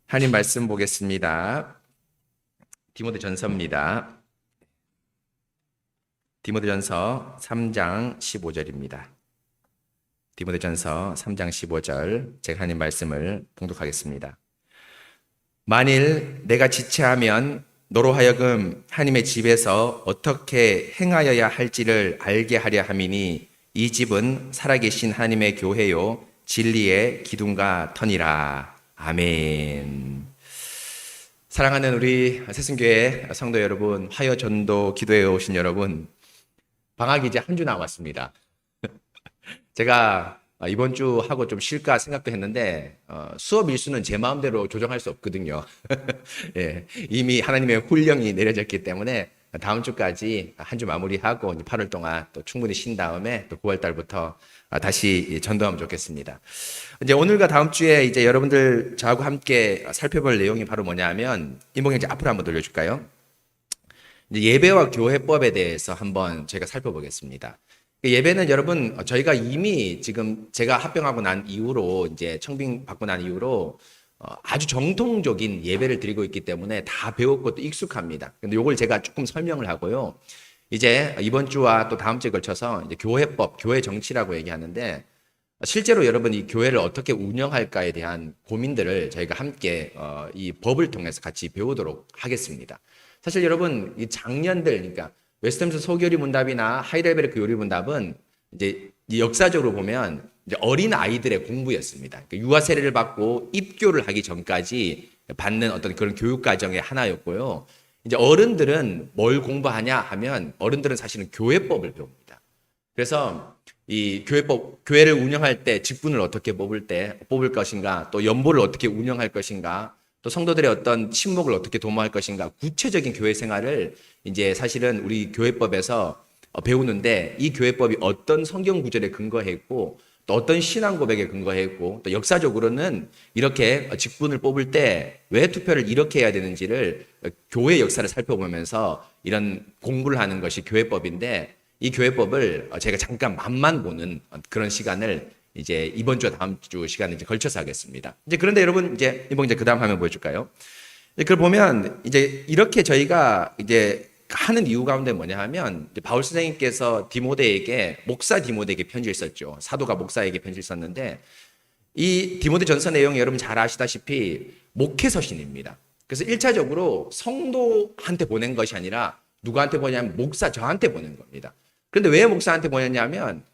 하나님 말씀 보겠습니다. 디모데전서입니다. 디모데전서 3장 15절입니다. 디모데전서 3장 15절 제가 하나님 말씀을 봉독하겠습니다. 만일 내가 지체하면 너로 하여금 하나님의 집에서 어떻게 행하여야 할지를 알게 하려 함이니 이 집은 살아계신 하나님의 교회요 진리의 기둥과 터니라. 아멘. 사랑하는 우리 새순교회 성도 여러분, 화요 전도 기도에 오신 여러분, 방학이 이제 한 주 남았습니다. 제가 이번 주 하고 좀 쉴까 생각도 했는데 수업 일수는 제 마음대로 조정할 수 없거든요. 예, 이미 하나님의 훈령이 내려졌기 때문에 다음 주까지 한 주 마무리하고 8월 동안 또 충분히 쉰 다음에 또 9월 달부터 다시 전도하면 좋겠습니다. 이제 오늘과 다음 주에 이제 여러분들 저하고 함께 살펴볼 내용이 바로 뭐냐면 이몽이 이제 앞으로 한번 돌려줄까요? 이제 예배와 교회법에 대해서 한번 저희가 살펴보겠습니다. 예배는 여러분 저희가 이미 지금 제가 합병하고 난 이후로 이제 청빙 받고 난 이후로 아주 정통적인 예배를 드리고 있기 때문에 다 배웠고 또 익숙합니다. 근데 이걸 제가 조금 설명을 하고요. 이제 이번 주와 또 다음 주에 걸쳐서 이제 교회법, 교회 정치라고 얘기하는데 실제로 여러분 이 교회를 어떻게 운영할까에 대한 고민들을 저희가 함께 이 법을 통해서 같이 배우도록 하겠습니다. 사실 여러분 이 장년들 그러니까 웨스트민스터 소교리 문답이나 하이델베르크 요리 문답은 이제 역사적으로 보면 이제 어린 아이들의 공부였습니다. 그러니까 유아 세례를 받고 입교를 하기 전까지 받는 어떤 그런 교육 과정의 하나였고요. 이제 어른들은 뭘 공부하냐 하면 어른들은 사실은 교회법을 배웁니다. 그래서 이 교회법, 교회를 운영할 때 직분을 어떻게 뽑을 것인가, 또 연보를 어떻게 운영할 것인가, 또 성도들의 어떤 친목을 어떻게 도모할 것인가, 구체적인 교회 생활을 이제 사실은 우리 교회법에서 배우는데 이 교회법이 어떤 성경 구절에 근거했고 또 어떤 신앙 고백에 근거했고 또 역사적으로는 이렇게 직분을 뽑을 때 왜 투표를 이렇게 해야 되는지를 교회 역사를 살펴보면서 이런 공부를 하는 것이 교회법인데 이 교회법을 제가 잠깐 맛만 보는 그런 시간을 이제 이번 주와 다음 주 시간에 이제 걸쳐서 하겠습니다. 이제 그런데 여러분 이제 이번 이제 그 다음 화면 보여줄까요? 그걸 보면 이제 이렇게 저희가 이제 하는 이유 가운데 뭐냐 하면 바울 선생님께서 디모데에게 목사 디모데에게 편지를 썼죠. 사도가 목사에게 편지를 썼는데 이 디모데 전서 내용이 여러분 잘 아시다시피 목회서신입니다. 그래서 1차적으로 성도한테 보낸 것이 아니라 누구한테 보냐면 목사 저한테 보낸 겁니다. 그런데 왜 목사한테 보냈냐면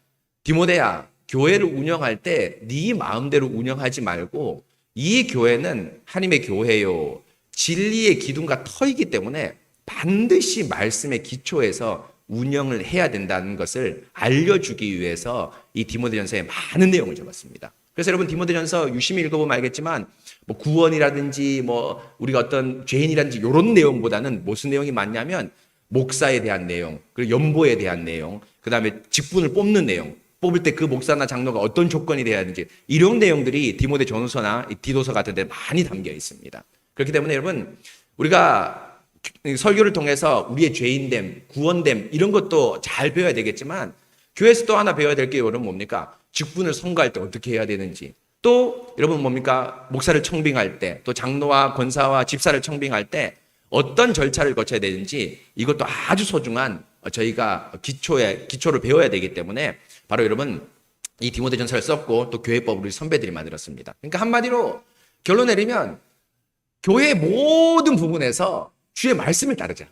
디모데야 교회를 운영할 때 네 마음대로 운영하지 말고 이 교회는 하나님의 교회요 진리의 기둥과 터이기 때문에 반드시 말씀의 기초에서 운영을 해야 된다는 것을 알려주기 위해서 이 디모데전서에 많은 내용을 적었습니다. 그래서 여러분 디모데전서 유심히 읽어보면 알겠지만 뭐 구원이라든지 뭐 우리가 어떤 죄인이라든지 이런 내용보다는 무슨 내용이 많냐면 목사에 대한 내용, 그리고 연보에 대한 내용, 그 다음에 직분을 뽑는 내용, 뽑을 때 그 목사나 장로가 어떤 조건이 돼야 하는지 이런 내용들이 디모데 전서나 디도서 같은 데 많이 담겨 있습니다. 그렇기 때문에 여러분 우리가 설교를 통해서 우리의 죄인됨, 구원됨 이런 것도 잘 배워야 되겠지만 교회에서 또 하나 배워야 될 게 여러분 뭡니까? 직분을 선거할 때 어떻게 해야 되는지 또 여러분 뭡니까? 목사를 청빙할 때 또 장로와 권사와 집사를 청빙할 때 어떤 절차를 거쳐야 되는지 이것도 아주 소중한 저희가 기초를 배워야 되기 때문에 바로 여러분 이 디모데전서를 썼고 또 교회법을 우리 선배들이 만들었습니다. 그러니까 한마디로 결론 내리면 교회의 모든 부분에서 주의 말씀을 따르자.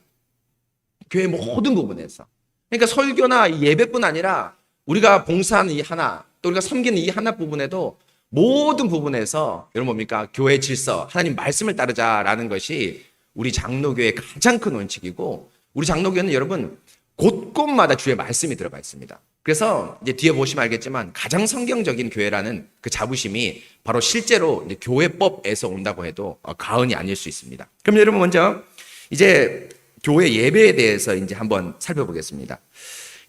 교회의 모든 부분에서. 그러니까 설교나 예배뿐 아니라 우리가 봉사하는 이 하나, 또 우리가 섬기는 이 하나 부분에도 모든 부분에서 여러분 뭡니까? 교회 질서, 하나님 말씀을 따르자라는 것이 우리 장로교회의 가장 큰 원칙이고 우리 장로교회는 여러분 곳곳마다 주의 말씀이 들어가 있습니다. 그래서 이제 뒤에 보시면 알겠지만 가장 성경적인 교회라는 그 자부심이 바로 실제로 이제 교회법에서 온다고 해도 과언이 아닐 수 있습니다. 그럼 여러분 먼저 이제 교회 예배에 대해서 이제 한번 살펴보겠습니다.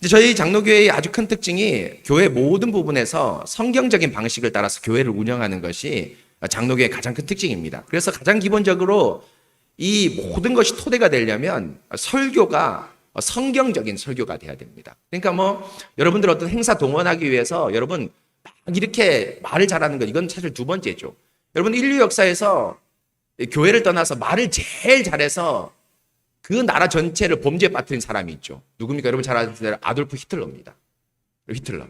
이제 저희 장로교회의 아주 큰 특징이 교회 모든 부분에서 성경적인 방식을 따라서 교회를 운영하는 것이 장로교회의 가장 큰 특징입니다. 그래서 가장 기본적으로 이 모든 것이 토대가 되려면 설교가 성경적인 설교가 돼야 됩니다. 그러니까 뭐 여러분들 어떤 행사 동원하기 위해서 여러분 막 이렇게 말을 잘하는 것 이건 사실 두 번째죠. 여러분 인류 역사에서 교회를 떠나서 말을 제일 잘해서 그 나라 전체를 범죄에 빠뜨린 사람이 있죠. 누굽니까? 여러분 잘 아시는 대로 아돌프 히틀러입니다. 히틀러.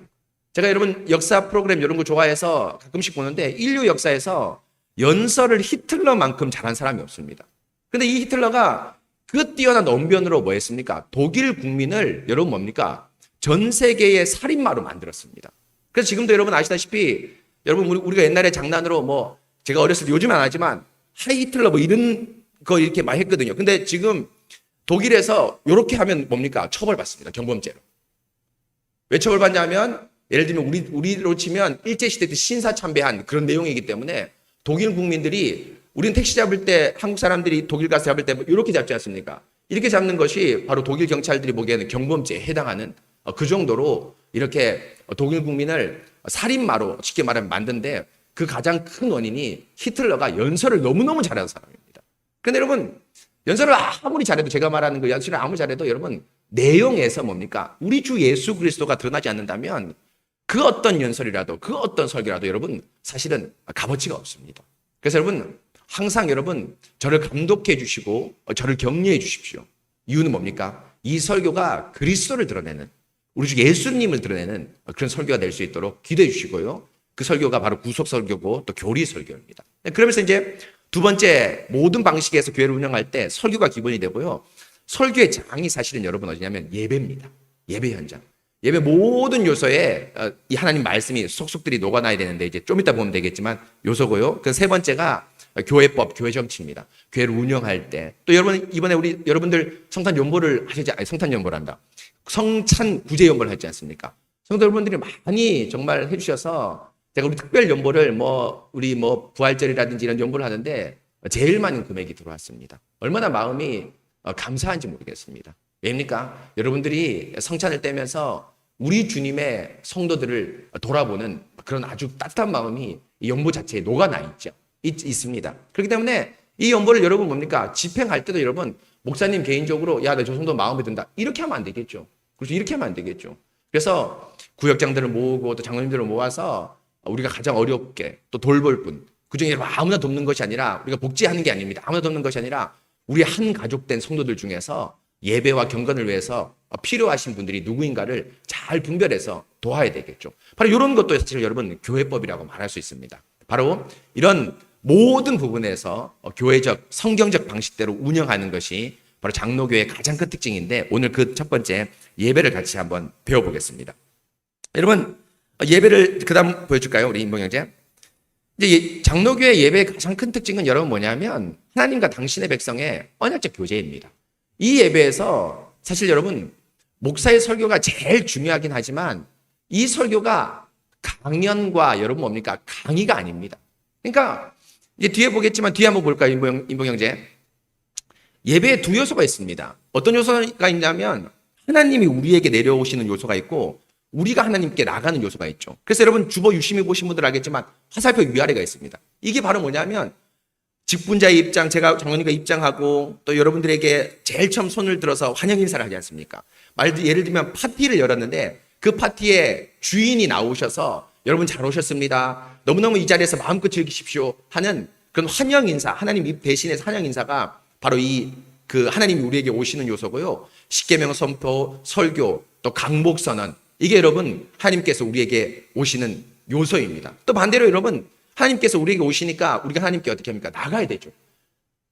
제가 여러분 역사 프로그램 이런 거 좋아해서 가끔씩 보는데 인류 역사에서 연설을 히틀러만큼 잘한 사람이 없습니다. 근데 이 히틀러가 그 뛰어난 언변으로 뭐 했습니까? 독일 국민을 여러분 뭡니까? 전 세계의 살인마로 만들었습니다. 그래서 지금도 여러분 아시다시피 여러분 우리가 옛날에 장난으로 뭐 제가 어렸을 때 요즘은 안 하지만 하이 히틀러 뭐 이런 거 이렇게 많이 했거든요. 근데 지금 독일에서 이렇게 하면 뭡니까? 처벌받습니다. 경범죄로. 왜 처벌받냐면 예를 들면 우리로 치면 일제시대 때 신사참배한 그런 내용이기 때문에 독일 국민들이 우리는 택시 잡을 때 한국 사람들이 독일 가서 잡을 때 이렇게 잡지 않습니까? 이렇게 잡는 것이 바로 독일 경찰들이 보기에는 경범죄에 해당하는 그 정도로 이렇게 독일 국민을 살인마로 쉽게 말하면 만든데 그 가장 큰 원인이 히틀러가 연설을 너무너무 잘하는 사람입니다. 그런데 여러분 연설을 아무리 잘해도 제가 말하는 그 연설을 아무리 잘해도 여러분 내용에서 뭡니까? 우리 주 예수 그리스도가 드러나지 않는다면 그 어떤 연설이라도 그 어떤 설교라도 여러분 사실은 값어치가 없습니다. 그래서 여러분 항상 여러분 저를 감독해 주시고 저를 격려해 주십시오. 이유는 뭡니까? 이 설교가 그리스도를 드러내는 우리 주 예수님을 드러내는 그런 설교가 될 수 있도록 기도해 주시고요. 그 설교가 바로 구속 설교고 또 교리 설교입니다. 그러면서 이제 두 번째 모든 방식에서 교회를 운영할 때 설교가 기본이 되고요. 설교의 장이 사실은 여러분 어디냐면 예배입니다. 예배 현장. 예배 모든 요소에 이 하나님 말씀이 속속들이 녹아나야 되는데 이제 좀 이따 보면 되겠지만 요소고요. 그 세 번째가 교회법, 교회 정치입니다. 교회를 운영할 때. 또 여러분 이번에 우리 여러분들 성탄 연보를 하시지 성탄 연보란다. 성찬 구제 연보를 했지 않습니까? 성도 여러분들이 많이 정말 해주셔서 제가 우리 특별 연보를 우리 부활절이라든지 이런 연보를 하는데 제일 많은 금액이 들어왔습니다. 얼마나 마음이 감사한지 모르겠습니다. 왜입니까? 여러분들이 성찬을 떼면서 우리 주님의 성도들을 돌아보는 그런 아주 따뜻한 마음이 이 연보 자체에 녹아나 있습니다. 그렇기 때문에 이 연보를 여러분 뭡니까? 집행할 때도 여러분 목사님 개인적으로 야, 내 저 정도 마음에 든다. 이렇게 하면 안 되겠죠. 그래서 이렇게 하면 안 되겠죠. 그래서 구역장들을 모으고 또 장로님들을 모아서 우리가 가장 어렵게 또 돌볼 분. 그중에 아무나 돕는 것이 아니라 우리가 복지하는 게 아닙니다. 아무나 돕는 것이 아니라 우리 한 가족된 성도들 중에서 예배와 경건을 위해서 필요하신 분들이 누구인가를 잘 분별해서 도와야 되겠죠. 바로 이런 것도 사실 여러분 교회법이라고 말할 수 있습니다. 바로 이런 모든 부분에서 교회적 성경적 방식대로 운영하는 것이 바로 장로교회의 가장 큰 특징인데 오늘 그 첫 번째 예배를 같이 한번 배워보겠습니다. 여러분 예배를 그다음 보여줄까요? 우리 임봉 형제. 이제 장로교회 예배의 가장 큰 특징은 여러분 뭐냐면 하나님과 당신의 백성의 언약적 교제입니다. 이 예배에서 사실 여러분 목사의 설교가 제일 중요하긴 하지만 이 설교가 강연과 여러분 뭡니까? 강의가 아닙니다. 그러니까 이제 뒤에 보겠지만 뒤에 한번 볼까요? 임봉 형제. 예배에 두 요소가 있습니다. 어떤 요소가 있냐면 하나님이 우리에게 내려오시는 요소가 있고 우리가 하나님께 나가는 요소가 있죠. 그래서 여러분 주보 유심히 보신 분들 알겠지만 화살표 위아래가 있습니다. 이게 바로 뭐냐면 직분자의 입장, 제가 장로님과 입장하고 또 여러분들에게 제일 처음 손을 들어서 환영 인사를 하지 않습니까? 예를 들면 파티를 열었는데 그 파티에 주인이 나오셔서 여러분 잘 오셨습니다. 너무너무 이 자리에서 마음껏 즐기십시오 하는 그런 환영 인사, 하나님 입 대신해서 환영 인사가 바로 그 하나님이 우리에게 오시는 요소고요. 십계명 선포, 설교, 또 강복 선언 이게 여러분 하나님께서 우리에게 오시는 요소입니다. 또 반대로 여러분 하나님께서 우리에게 오시니까 우리가 하나님께 어떻게 합니까? 나가야 되죠.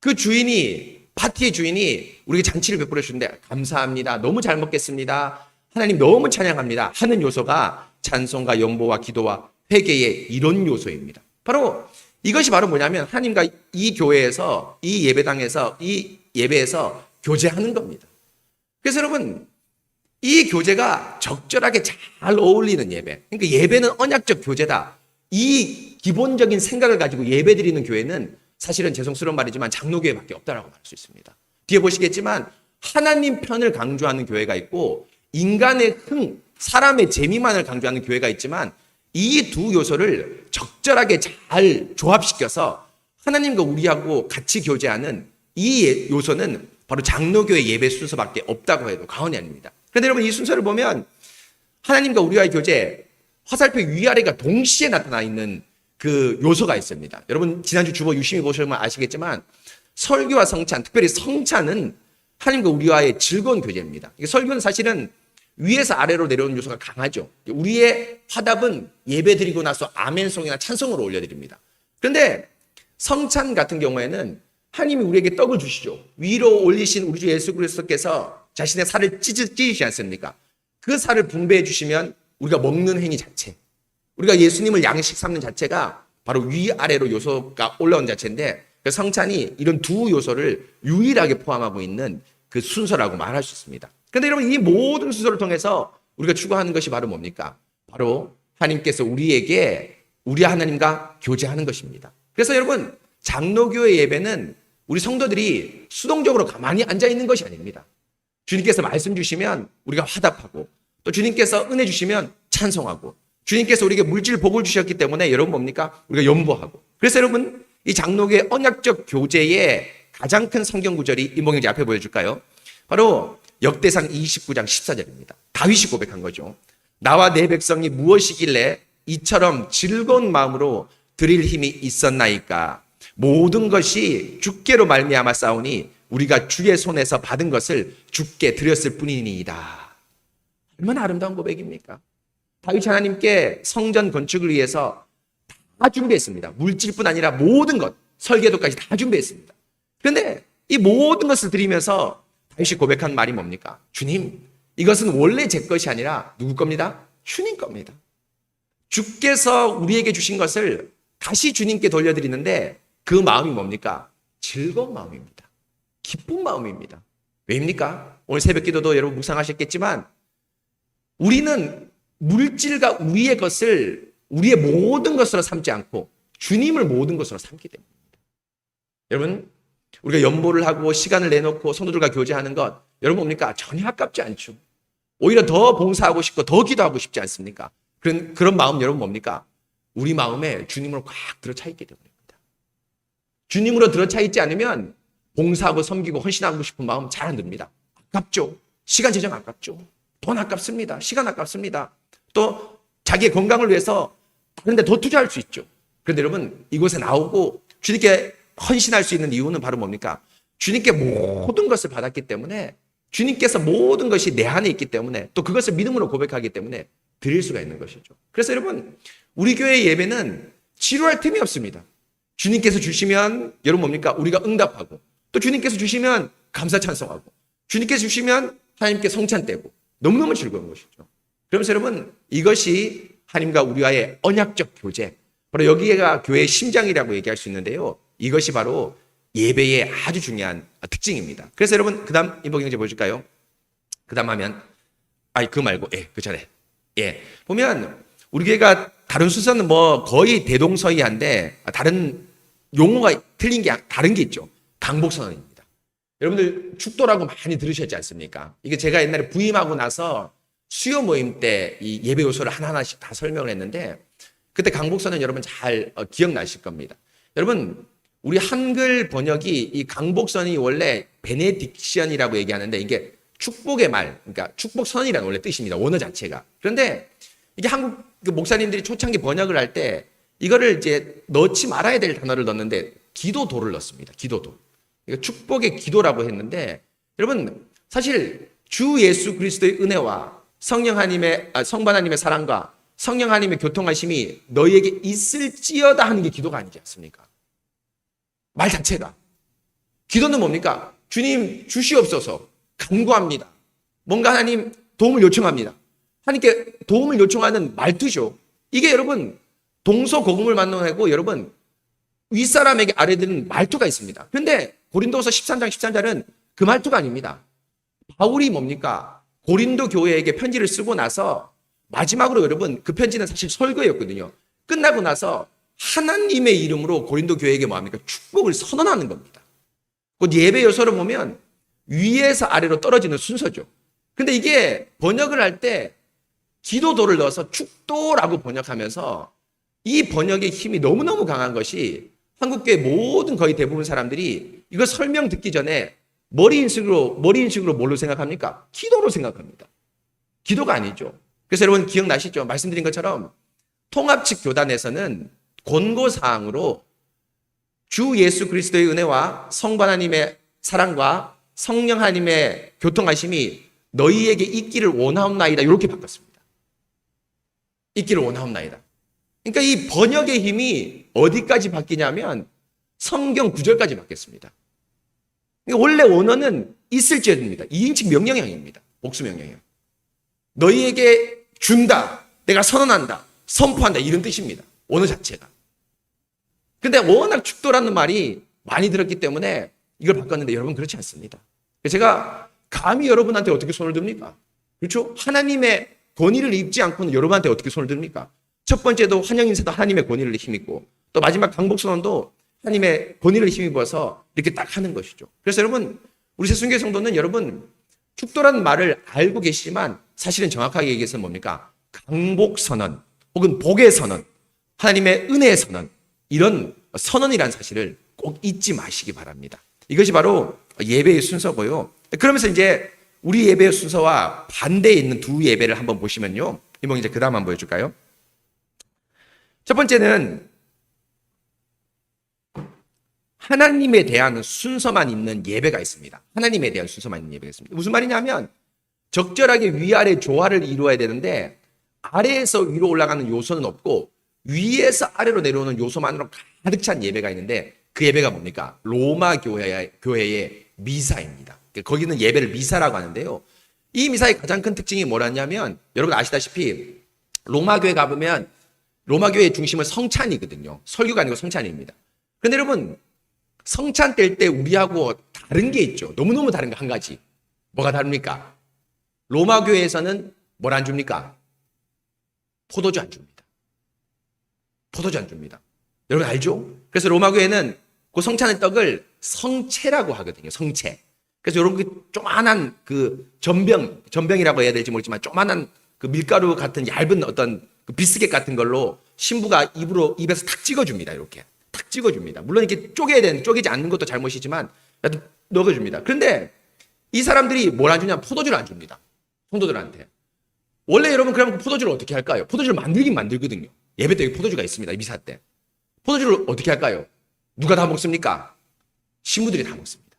그 주인이 파티의 주인이 우리에게 잔치를 베풀어 주는데 감사합니다. 너무 잘 먹겠습니다. 하나님 너무 찬양합니다. 하는 요소가 찬송과 연보와 기도와 회개의 이런 요소입니다. 바로 이것이 바로 뭐냐면 하나님과 이 교회에서 이 예배당에서 이 예배에서 교제하는 겁니다. 그래서 여러분 이 교제가 적절하게 잘 어울리는 예배. 그러니까 예배는 언약적 교제다. 이 기본적인 생각을 가지고 예배 드리는 교회는 사실은 죄송스러운 말이지만 장로교회밖에 없다라고 말할 수 있습니다. 뒤에 보시겠지만 하나님 편을 강조하는 교회가 있고 인간의 사람의 재미만을 강조하는 교회가 있지만 이 두 요소를 적절하게 잘 조합시켜서 하나님과 우리하고 같이 교제하는 이 요소는 바로 장로교회 예배 순서밖에 없다고 해도 과언이 아닙니다. 그런데 여러분 이 순서를 보면 하나님과 우리와의 교제 화살표 위아래가 동시에 나타나 있는 그 요소가 있습니다. 여러분 지난주 주보 유심히 보시면 아시겠지만 설교와 성찬, 특별히 성찬은 하나님과 우리와의 즐거운 교제입니다. 설교는 사실은 위에서 아래로 내려오는 요소가 강하죠. 우리의 화답은 예배 드리고 나서 아멘송이나 찬송으로 올려드립니다. 그런데 성찬 같은 경우에는 하나님이 우리에게 떡을 주시죠. 위로 올리신 우리 주 예수 그리스도께서 자신의 살을 찢으시지 않습니까? 그 살을 분배해 주시면 우리가 먹는 행위 자체, 우리가 예수님을 양식 삼는 자체가 바로 위아래로 요소가 올라온 자체인데 그 성찬이 이런 두 요소를 유일하게 포함하고 있는 그 순서라고 말할 수 있습니다. 그런데 여러분 이 모든 순서를 통해서 우리가 추구하는 것이 바로 뭡니까? 바로 하나님께서 우리에게 우리 하나님과 교제하는 것입니다. 그래서 여러분 장로교회 예배는 우리 성도들이 수동적으로 가만히 앉아 있는 것이 아닙니다. 주님께서 말씀 주시면 우리가 화답하고 또 주님께서 은혜 주시면 찬송하고 주님께서 우리에게 물질 복을 주셨기 때문에 여러분 뭡니까? 우리가 연보하고. 그래서 여러분 이 장로교의 언약적 교제의 가장 큰 성경 구절이 임봉영지 앞에 보여줄까요? 바로 역대상 29장 14절입니다. 다윗이 고백한 거죠. 나와 내 백성이 무엇이길래 이처럼 즐거운 마음으로 드릴 힘이 있었나이까. 모든 것이 주께로 말미암아 싸우니 우리가 주의 손에서 받은 것을 주께 드렸을 뿐이니이다. 얼마나 아름다운 고백입니까? 다윗이 하나님께 성전 건축을 위해서 다 준비했습니다. 물질뿐 아니라 모든 것, 설계도까지 다 준비했습니다. 그런데 이 모든 것을 드리면서 다윗이 고백한 말이 뭡니까? 주님, 이것은 원래 제 것이 아니라 누구 겁니다? 주님 겁니다. 주께서 우리에게 주신 것을 다시 주님께 돌려드리는데 그 마음이 뭡니까? 즐거운 마음입니다. 기쁜 마음입니다. 왜입니까? 오늘 새벽 기도도 여러분 묵상하셨겠지만 우리는 물질과 우리의 것을 우리의 모든 것으로 삼지 않고 주님을 모든 것으로 삼기 때문입니다. 여러분 우리가 연보를 하고 시간을 내놓고 성도들과 교제하는 것 여러분 뭡니까? 전혀 아깝지 않죠. 오히려 더 봉사하고 싶고 더 기도하고 싶지 않습니까? 그런 마음 여러분 뭡니까? 우리 마음에 주님으로 꽉 들어차 있기 때문입니다. 주님으로 들어차 있지 않으면 봉사하고 섬기고 헌신하고 싶은 마음 잘 안 듭니다. 아깝죠. 시간 재정 아깝죠. 돈 아깝습니다. 시간 아깝습니다. 또 자기의 건강을 위해서 다른 데 더 투자할 수 있죠. 그런데 여러분 이곳에 나오고 주님께 헌신할 수 있는 이유는 바로 뭡니까? 주님께 모든 것을 받았기 때문에 주님께서 모든 것이 내 안에 있기 때문에 또 그것을 믿음으로 고백하기 때문에 드릴 수가 있는 것이죠. 그래서 여러분 우리 교회 예배는 지루할 틈이 없습니다. 주님께서 주시면 여러분 뭡니까? 우리가 응답하고 또 주님께서 주시면 감사 찬송하고 주님께서 주시면 하나님께 성찬 떼고 너무너무 즐거운 것이죠. 그러면서 여러분 이것이 하나님과 우리와의 언약적 교제, 바로 여기가 교회의 심장이라고 얘기할 수 있는데요. 이것이 바로 예배의 아주 중요한 특징입니다. 그래서 여러분 그 다음 인복경제 보여줄까요? 그 다음 하면 그 말고 그 전에 보면 우리 교회가 다른 순서는 뭐 거의 대동서이한데 다른 용어가 틀린 게 다른 게 있죠. 강복선언입니다. 여러분들 축도라고 많이 들으셨지 않습니까? 이게 제가 옛날에 부임하고 나서 수요 모임 때 이 예배 요소를 하나하나씩 다 설명을 했는데 그때 강복선언 여러분 잘 기억나실 겁니다. 여러분 우리 한글 번역이 이 강복선이 원래 베네딕션이라고 얘기하는데 이게 축복의 말, 그러니까 축복선이라는 원래 뜻입니다. 원어 자체가. 그런데 이게 한국 목사님들이 초창기 번역을 할 때 이거를 이제 넣지 말아야 될 단어를 넣었는데 기도도를 넣습니다. 기도도. 그러니까 축복의 기도라고 했는데 여러분 사실 주 예수 그리스도의 은혜와 성령 하나님의 성부 하나님의 사랑과 성령 하나님의 교통하심이 너희에게 있을지어다 하는 게 기도가 아니지 않습니까? 말 자체가. 기도는 뭡니까? 주님 주시옵소서 간구합니다. 뭔가 하나님 도움을 요청합니다. 하나님께 도움을 요청하는 말투죠. 이게 여러분 동서고금을 만나고 여러분 윗사람에게 아래드는 말투가 있습니다. 그런데 고린도서 13장 13절은 그 말투가 아닙니다. 바울이 뭡니까? 고린도 교회에게 편지를 쓰고 나서 마지막으로 여러분 그 편지는 사실 설교였거든요. 끝나고 나서 하나님의 이름으로 고린도 교회에게 뭐합니까? 축복을 선언하는 겁니다. 곧 예배 요소를 보면 위에서 아래로 떨어지는 순서죠. 근데 이게 번역을 할 때 기도도를 넣어서 축도라고 번역하면서 이 번역의 힘이 너무너무 강한 것이 한국교회 모든 거의 대부분 사람들이 이거 설명 듣기 전에 머리인식으로 뭘로 생각합니까? 기도로 생각합니다. 기도가 아니죠. 그래서 여러분 기억나시죠? 말씀드린 것처럼 통합 측 교단에서는 권고사항으로 주 예수 그리스도의 은혜와 성부 하나님의 사랑과 성령 하나님의 교통하심이 너희에게 있기를 원하옵나이다. 이렇게 바꿨습니다. 있기를 원하옵나이다. 그러니까 이 번역의 힘이 어디까지 바뀌냐면 성경 구절까지 바뀌었습니다. 그러니까 원래 원어는 있을지어입니다. 2인칭 명령형입니다. 복수 명령형. 너희에게 준다. 내가 선언한다. 선포한다. 이런 뜻입니다. 원어 자체가. 근데 워낙 축도라는 말이 많이 들었기 때문에 이걸 바꿨는데 여러분 그렇지 않습니다. 제가 감히 여러분한테 어떻게 손을 듭니까? 그렇죠? 하나님의 권위를 입지 않고는 여러분한테 어떻게 손을 듭니까? 첫 번째도 환영인사도 하나님의 권위를 힘입고 또 마지막 강복선언도 하나님의 권위를 힘입어서 이렇게 딱 하는 것이죠. 그래서 여러분 우리 새순교회 성도는 여러분 축도라는 말을 알고 계시지만 사실은 정확하게 얘기해서 뭡니까? 강복선언 혹은 복의 선언, 하나님의 은혜의 선언, 이런 선언이라는 사실을 꼭 잊지 마시기 바랍니다. 이것이 바로 예배의 순서고요. 그러면서 이제 우리 예배의 순서와 반대에 있는 두 예배를 한번 보시면요. 이몽 이제 그 다음 한번 보여줄까요? 첫 번째는 하나님에 대한 순서만 있는 예배가 있습니다. 하나님에 대한 순서만 있는 예배가 있습니다. 무슨 말이냐면 적절하게 위아래 조화를 이루어야 되는데 아래에서 위로 올라가는 요소는 없고 위에서 아래로 내려오는 요소만으로 가득 찬 예배가 있는데 그 예배가 뭡니까? 로마 교회의 미사입니다. 거기는 예배를 미사라고 하는데요. 이 미사의 가장 큰 특징이 뭐라냐면 여러분 아시다시피 로마 교회 가보면 로마 교회의 중심은 성찬이거든요. 설교가 아니고 성찬입니다. 그런데 여러분 성찬 뗄 때 우리하고 다른 게 있죠. 너무너무 다른 거 한 가지. 뭐가 다릅니까? 로마 교회에서는 뭘 안 줍니까? 포도주 안 줍니다. 포도주 안 줍니다. 여러분 알죠? 그래서 로마 교회는 그 성찬의 떡을 성채라고 하거든요. 성채. 그래서 여러분 그 조그만한 그 전병이라고 해야 될지 모르지만 조그만한 그 밀가루 같은 얇은 어떤 그 비스켓 같은 걸로 신부가 입에서 탁 찍어줍니다. 이렇게 탁 찍어줍니다. 물론 이렇게 쪼개지 않는 것도 잘못이지만 넣어줍니다. 그런데 이 사람들이 뭘 안 주냐? 포도주를 안 줍니다. 성도들한테. 원래 여러분 그러면 그 포도주를 어떻게 할까요? 포도주를 만들긴 만들거든요. 예배 때 포도주가 있습니다. 미사 때. 포도주를 어떻게 할까요? 누가 다 먹습니까? 신부들이 다 먹습니다.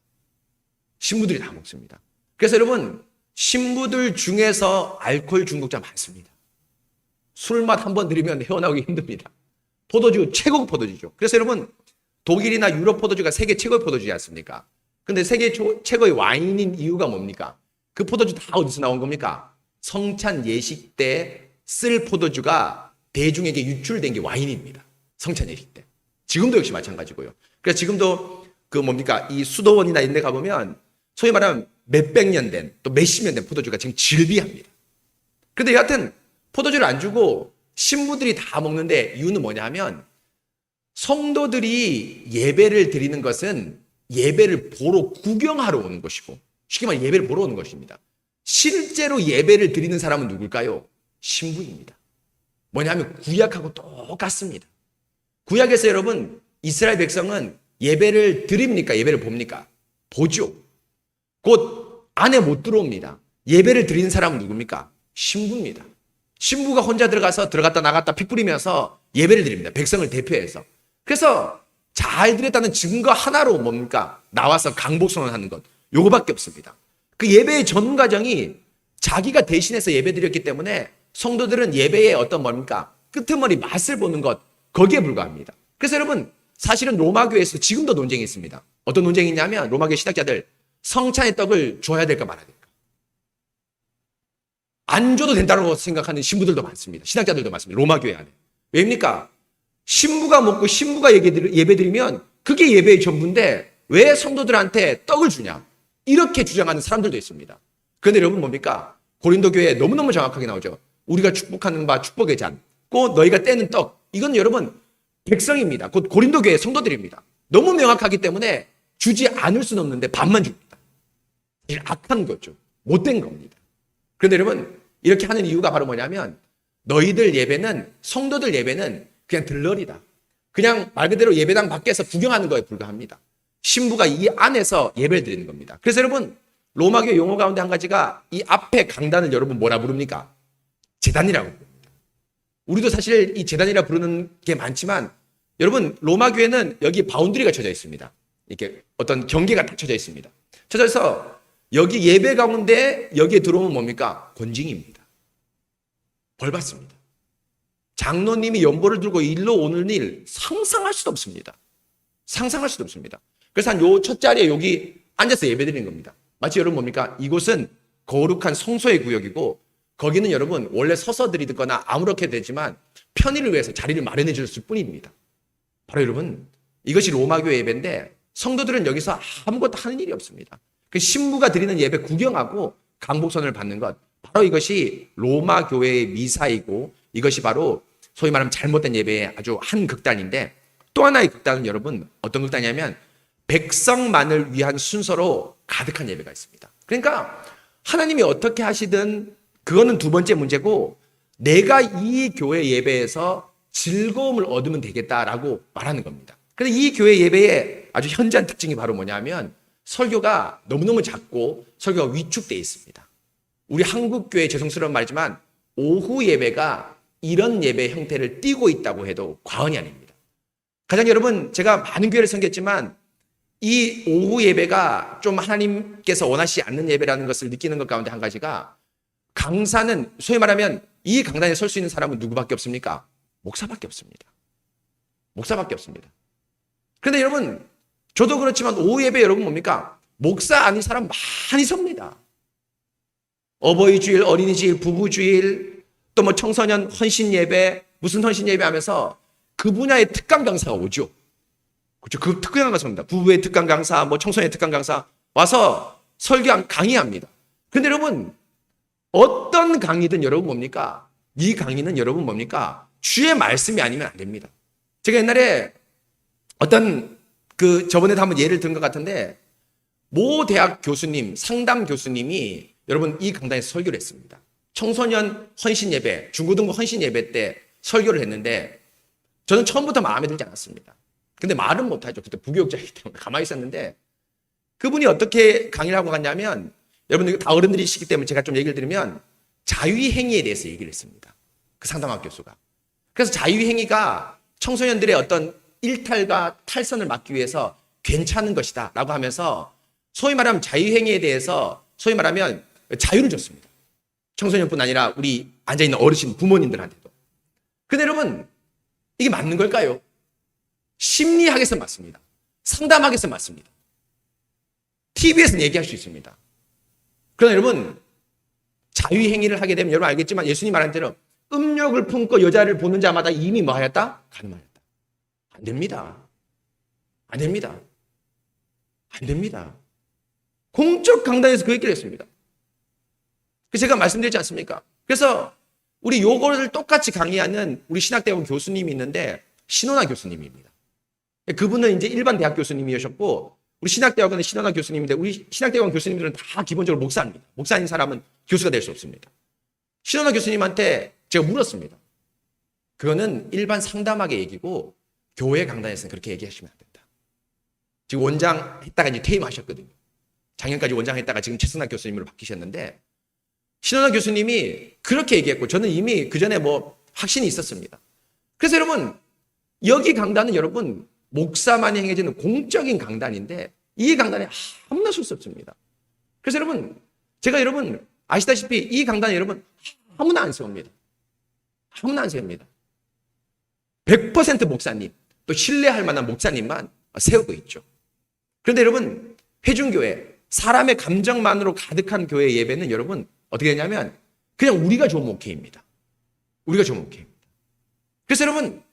신부들이 다 먹습니다. 그래서 여러분 신부들 중에서 알코올 중독자 많습니다. 술맛 한번 들이면 헤어나오기 힘듭니다. 포도주 최고급 포도주죠. 그래서 여러분 독일이나 유럽 포도주가 세계 최고의 포도주지 않습니까? 근데 세계 최고의 와인인 이유가 뭡니까? 그 포도주 다 어디서 나온 겁니까? 성찬 예식 때 쓸 포도주가 대중에게 유출된 게 와인입니다. 성찬 예식 때. 지금도 역시 마찬가지고요. 그래서 지금도 그 뭡니까? 이 수도원이나 이런 데 가보면 소위 말하면 몇백 년 된 또 몇십 년 된 포도주가 지금 질비합니다. 근데 여하튼 포도주를 안 주고 신부들이 다 먹는데 이유는 뭐냐 하면 성도들이 예배를 드리는 것은 예배를 보러 구경하러 오는 것이고 쉽게 말해 예배를 보러 오는 것입니다. 실제로 예배를 드리는 사람은 누굴까요? 신부입니다. 뭐냐면 구약하고 똑같습니다. 구약에서 여러분 이스라엘 백성은 예배를 드립니까? 예배를 봅니까? 보죠. 곧 안에 못 들어옵니다. 예배를 드리는 사람은 누굽니까? 신부입니다. 신부가 혼자 들어갔다 나갔다 피 뿌리면서 예배를 드립니다. 백성을 대표해서. 그래서 잘 드렸다는 증거 하나로 뭡니까? 나와서 강복선언하는 것. 요거밖에 없습니다. 그 예배의 전 과정이 자기가 대신해서 예배 드렸기 때문에 성도들은 예배의 어떤 뭡니까? 끄트머리 맛을 보는 것. 거기에 불과합니다. 그래서 여러분 사실은 로마 교회에서 지금도 논쟁이 있습니다. 어떤 논쟁이 있냐면 로마 교회 신학자들 성찬의 떡을 줘야 될까 말아야 될까? 안 줘도 된다고 생각하는 신부들도 많습니다. 신학자들도 많습니다. 로마 교회 안에. 왜입니까? 신부가 먹고 신부가 예배드리면 그게 예배의 전부인데 왜 성도들한테 떡을 주냐? 이렇게 주장하는 사람들도 있습니다. 그런데 여러분 뭡니까? 고린도 교회에 너무너무 정확하게 나오죠. 우리가 축복하는 바 축복의 잔, 곧 너희가 떼는 떡. 이건 여러분 백성입니다. 곧 고린도 교회 성도들입니다. 너무 명확하기 때문에 주지 않을 수는 없는데 반만 줍니다. 악한 거죠. 못된 겁니다. 그런데 여러분 이렇게 하는 이유가 바로 뭐냐면 너희들 예배는 성도들 예배는 그냥 들러리다. 그냥 말 그대로 예배당 밖에서 구경하는 거에 불과합니다. 신부가 이 안에서 예배를 드리는 겁니다. 그래서 여러분 로마교회 용어 가운데 한 가지가 이 앞에 강단을 여러분 뭐라 부릅니까? 제단이라고 부릅니다. 우리도 사실 이 제단이라 부르는 게 많지만 여러분, 로마 교회는 여기 바운드리가 쳐져 있습니다. 이렇게 어떤 경계가 딱 쳐져 있습니다. 쳐져서 여기 예배 가운데 여기에 들어오면 뭡니까? 권징입니다. 벌 받습니다. 장로님이 연보를 들고 일로 오는 일 상상할 수도 없습니다. 상상할 수도 없습니다. 그래서 한 요 첫 자리에 여기 앉아서 예배 드리는 겁니다. 마치 여러분 뭡니까? 이곳은 거룩한 성소의 구역이고 거기는 여러분 원래 서서 드리거나 아무렇게 되지만 편의를 위해서 자리를 마련해 줬을 뿐입니다. 바로 여러분 이것이 로마교회 예배인데 성도들은 여기서 아무것도 하는 일이 없습니다. 그 신부가 드리는 예배 구경하고 강복선을 받는 것, 바로 이것이 로마 교회의 미사이고 이것이 바로 소위 말하면 잘못된 예배의 아주 한 극단인데, 또 하나의 극단은 여러분 어떤 극단이냐면 백성만을 위한 순서로 가득한 예배가 있습니다. 그러니까 하나님이 어떻게 하시든 그거는 두 번째 문제고, 내가 이 교회 예배에서 즐거움을 얻으면 되겠다라고 말하는 겁니다. 그런데 이 교회 예배의 아주 현저한 특징이 바로 뭐냐면 설교가 너무너무 작고 설교가 위축되어 있습니다. 우리 한국교회 죄송스러운 말이지만 오후 예배가 이런 예배 형태를 띠고 있다고 해도 과언이 아닙니다. 가장 여러분, 제가 많은 교회를 섬겼지만 이 오후 예배가 좀 하나님께서 원하시지 않는 예배라는 것을 느끼는 것 가운데 한 가지가, 강사는 소위 말하면 이 강단에 설 수 있는 사람은 누구밖에 없습니까? 목사밖에 없습니다. 목사밖에 없습니다. 그런데 여러분, 저도 그렇지만 오후 예배 여러분 뭡니까? 목사 아닌 사람 많이 섭니다. 어버이 주일, 어린이 주일, 부부 주일, 또 뭐 청소년 헌신 예배, 무슨 헌신 예배 하면서 그 분야의 특강 강사가 오죠. 그렇죠. 그 특강 강사입니다. 부부의 특강 강사, 뭐 청소년의 특강 강사 와서 설교 강의합니다. 그런데 여러분, 어떤 강의든 여러분 뭡니까? 이 강의는 여러분 뭡니까? 주의 말씀이 아니면 안 됩니다. 제가 옛날에 어떤 저번에도 한번 예를 든 것 같은데, 모 대학 교수님, 상담 교수님이 여러분 이 강단에서 설교를 했습니다. 청소년 헌신 예배, 중고등부 헌신 예배 때 설교를 했는데 저는 처음부터 마음에 들지 않았습니다. 근데 말은 못하죠. 그때 부교육자이기 때문에 가만히 있었는데, 그분이 어떻게 강의를 하고 갔냐면, 여러분 다 어른들이시기 때문에 제가 좀 얘기를 드리면 자유행위에 대해서 얘기를 했습니다. 그 상담학 교수가. 그래서 자유행위가 청소년들의 어떤 일탈과 탈선을 막기 위해서 괜찮은 것이다 라고 하면서 소위 말하면 자유행위에 대해서 소위 말하면 자유를 줬습니다. 청소년뿐 아니라 우리 앉아있는 어르신 부모님들한테도. 근데 여러분, 이게 맞는 걸까요? 심리학에서 맞습니다. 상담학에서 맞습니다. TV에서는 얘기할 수 있습니다. 그러나 여러분, 자유행위를 하게 되면 여러분 알겠지만 예수님 말한 대로 음욕을 품고 여자를 보는 자마다 이미 뭐 하였다? 가늠하였다. 안 됩니다. 안 됩니다. 안 됩니다. 공적 강단에서 그 얘기를 했습니다. 그래서 제가 말씀드렸지 않습니까? 그래서 우리 요거를 똑같이 강의하는 우리 신학대학원 교수님이 있는데 신원아 교수님입니다. 그분은 이제 일반 대학 교수님이셨고 우리 신학대학원의 신원아 교수님인데, 우리 신학대학원 교수님들은 다 기본적으로 목사입니다. 목사인 사람은 교수가 될 수 없습니다. 신원아 교수님한테 제가 물었습니다. 그거는 일반 상담학의 얘기고 교회 강단에서는 그렇게 얘기하시면 안 된다. 지금 원장 했다가 이제 퇴임하셨거든요. 작년까지 원장 했다가 지금 최승락 교수님으로 바뀌셨는데, 신원아 교수님이 그렇게 얘기했고 저는 이미 그 전에 뭐 확신이 있었습니다. 그래서 여러분, 여기 강단은 여러분 목사만이 행해지는 공적인 강단인데 이 강단에 아무나 쓸 수 없습니다. 그래서 여러분, 제가 여러분 아시다시피 이 강단에 여러분 아무나 안 세웁니다. 아무나 안 세웁니다. 100% 목사님, 또 신뢰할 만한 목사님만 세우고 있죠. 그런데 여러분, 회중교회, 사람의 감정만으로 가득한 교회 예배는 여러분 어떻게 되냐면 그냥 우리가 좋은 목회입니다. 우리가 좋은 목회입니다. 그래서 여러분,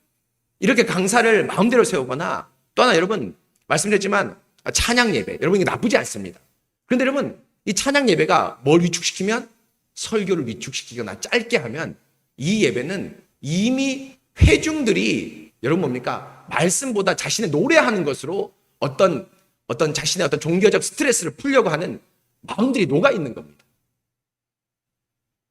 이렇게 강사를 마음대로 세우거나, 또 하나 여러분 말씀드렸지만 찬양 예배, 여러분 이게 나쁘지 않습니다. 그런데 여러분, 이 찬양 예배가 뭘 위축시키면, 설교를 위축시키거나 짧게 하면 이 예배는 이미 회중들이 여러분 뭡니까? 말씀보다 자신의 노래하는 것으로 어떤 자신의 어떤 종교적 스트레스를 풀려고 하는 마음들이 녹아 있는 겁니다.